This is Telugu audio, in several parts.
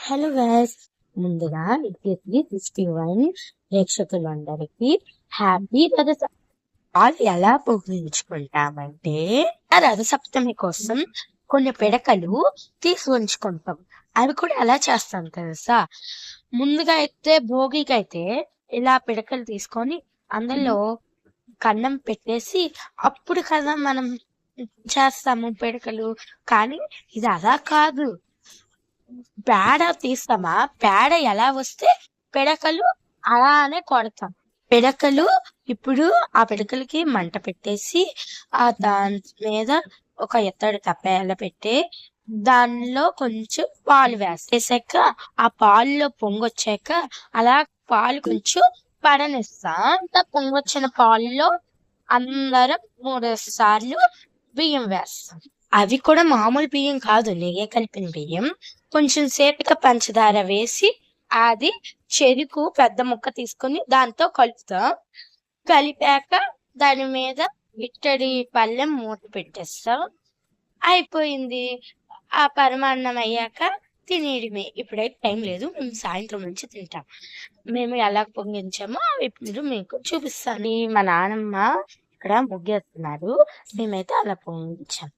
హలో గైస్, ముందుగా నిత్యశ్రీ 61 ప్రేక్షకులందరికీ హ్యాపీ వాళ్ళు ఎలా పూజించుకుంటామంటే ఆ రథసప్తమి కోసం కొన్ని పిడకలు తీసి ఉంచుకుంటాం. అవి కూడా ఎలా చేస్తాం తెలుసా? ముందుగా అయితే భోగికి అయితే ఇలా పిడకలు తీసుకొని అందులో కన్నం పెట్టేసి అప్పుడు కదా మనం చేస్తాము పిడకలు. కానీ ఇది అలా కాదు. పేడ తీస్తామా, పేడ ఎలా వస్తే పిడకలు అలానే కొడతాం. పిడకలు ఇప్పుడు ఆ పిడకలకి మంట పెట్టేసి దాని మీద ఒక ఎత్తడి తప్పేల పెట్టి దానిలో కొంచెం పాలు వేసాక ఆ పాలులో పొంగొచ్చాక అలా పాలు కొంచెం పడనిస్తాం. పొంగొచ్చిన పాలులో అందరం 3 సార్లు బియ్యం వేస్తాం. అవి కూడా మామూలు బియ్యం కాదు, నెయ్యి కలిపిన బియ్యం. కొంచెం సేపుగా పంచదార వేసి అది చెరుకు పెద్ద ముక్క తీసుకొని దాంతో కలుపుతాం. కలిపాక దాని మీద ఇట్టడి పళ్ళెం మూత పెట్టేస్తాం. అయిపోయింది. ఆ పరమాన్నం అయ్యాక తినేయడమే. ఇప్పుడైతే టైం లేదు, మేము సాయంత్రం నుంచి తింటాం. మేము ఎలా పొంగించామో ఇప్పుడు మీకు చూపిస్తాను. మా నాన్నమ్మ ఇక్కడ ముగ్గేస్తున్నారు, మేమైతే అలా పొంగించాం.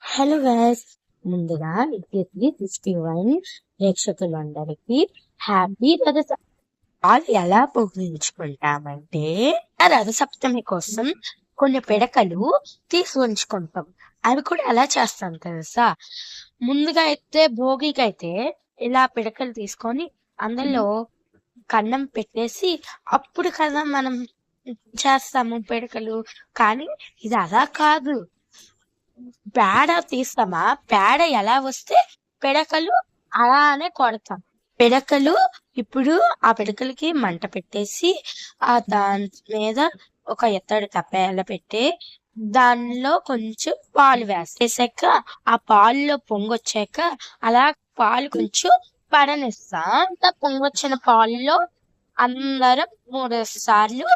హలో గైస్, ముందుగా నిత్యశ్రీ 61 ప్రేక్షకులందరికీ హ్యాపీ వాళ్ళు ఎలా పూజించుకుంటామంటే ఆ రథసప్తమి కోసం కొన్ని పిడకలు తీసి ఉంచుకుంటాం. అవి కూడా ఎలా చేస్తాం తెలుసా? ముందుగా అయితే భోగికి అయితే ఇలా పిడకలు తీసుకొని అందులో కన్నం పెట్టేసి అప్పుడు కదా మనం చేస్తాము పిడకలు. కానీ ఇది అలా కాదు. పేడ తీస్తామా, పేడ ఎలా వస్తే పిడకలు అలానే కొడతాం. పిడకలు ఇప్పుడు ఆ పిడకలకి మంట పెట్టేసి దాని మీద ఒక ఎత్తడి తప్పేల పెట్టి దానిలో కొంచెం పాలు వేసాక ఆ పాలులో పొంగొచ్చాక అలా పాలు కొంచెం పడనిస్తాం. పొంగొచ్చిన పాలులో అందరం 3 సార్లు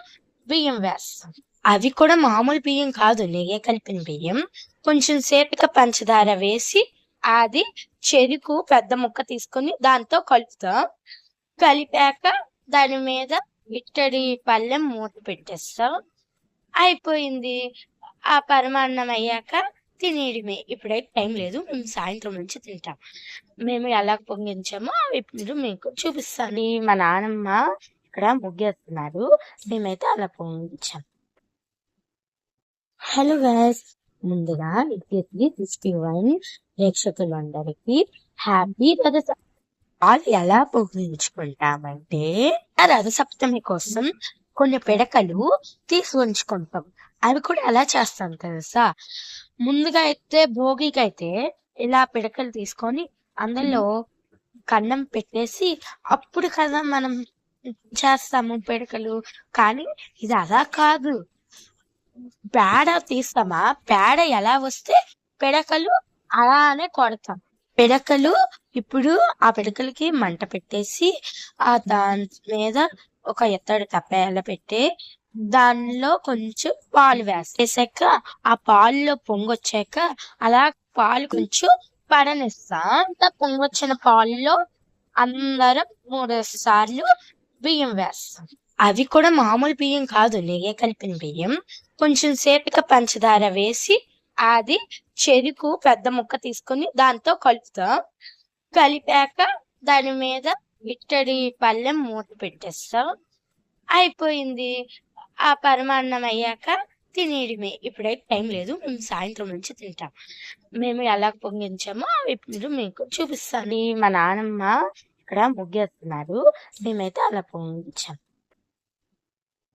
బియ్యం వేస్తాం. అవి కూడా మామూలు బియ్యం కాదు, నెయ్యి కలిపిన బియ్యం. కొంచెం సేపుగా పంచదార వేసి అది చెరుకు పెద్ద ముక్క తీసుకొని దాంతో కలుపుతాం. కలిపాక దాని మీద ఇట్టడి పళ్ళెం మూత పెట్టేస్తాం. అయిపోయింది. ఆ పరమాన్నం అయ్యాక తినేయడమే. ఇప్పుడైతే టైం లేదు, మేము సాయంత్రం నుంచి తింటాం. మేము ఎలా పొంగించామో ఇప్పుడు మీకు చూపిస్తాను. మా నాన్నమ్మ ఇక్కడ ముగ్గేస్తున్నారు, మేమైతే అలా పొంగించాం. హలో గైస్, ముందుగా నిత్యశ్రీ 61 ప్రేక్షకులందరికీ హ్యాపీ వాళ్ళు ఎలా పూజించుకుంటామంటే ఆ రథసప్తమి కోసం కొన్ని పిడకలు తీసి ఉంచుకుంటాం. అవి కూడా ఎలా చేస్తాం తెలుసా? ముందుగా అయితే భోగికి అయితే ఇలా పిడకలు తీసుకొని అందులో కన్నం పెట్టేసి అప్పుడు కదా మనం చేస్తాము పిడకలు. కానీ ఇది అలా కాదు. పేడ తీస్తామా, పేడ ఎలా వస్తే పిడకలు అలానే కొడతాం. పిడకలు ఇప్పుడు ఆ పిడకలకి మంట పెట్టేసి దాని మీద ఒక ఎత్తడి తప్పేల పెట్టి దానిలో కొంచెం పాలు వేసాక ఆ పాలులో పొంగొచ్చాక అలా పాలు కొంచెం పడనిస్తాం. పొంగొచ్చిన పాలులో అందరం 3 సార్లు బియ్యం వేస్తాం. అవి కూడా మామూలు బియ్యం కాదు, నెయ్యి కలిపిన బియ్యం. కొంచెం సేపుగా పంచదార వేసి అది చెరుకు పెద్ద ముక్క తీసుకొని దాంతో కలుపుతాం. కలిపాక దాని మీద ఇట్టడి పళ్ళెం మూత పెట్టేస్తాం. అయిపోయింది. ఆ పరమాన్నం అయ్యాక తినేయడమే. ఇప్పుడైతే టైం లేదు, మేము సాయంత్రం నుంచి తింటాం. మేము ఎలా పొంగించామో ఇప్పుడు మీకు చూపిస్తాను. మా నాన్నమ్మ ఇక్కడ ముగ్గేస్తున్నారు, మేమైతే అలా పొంగించాం.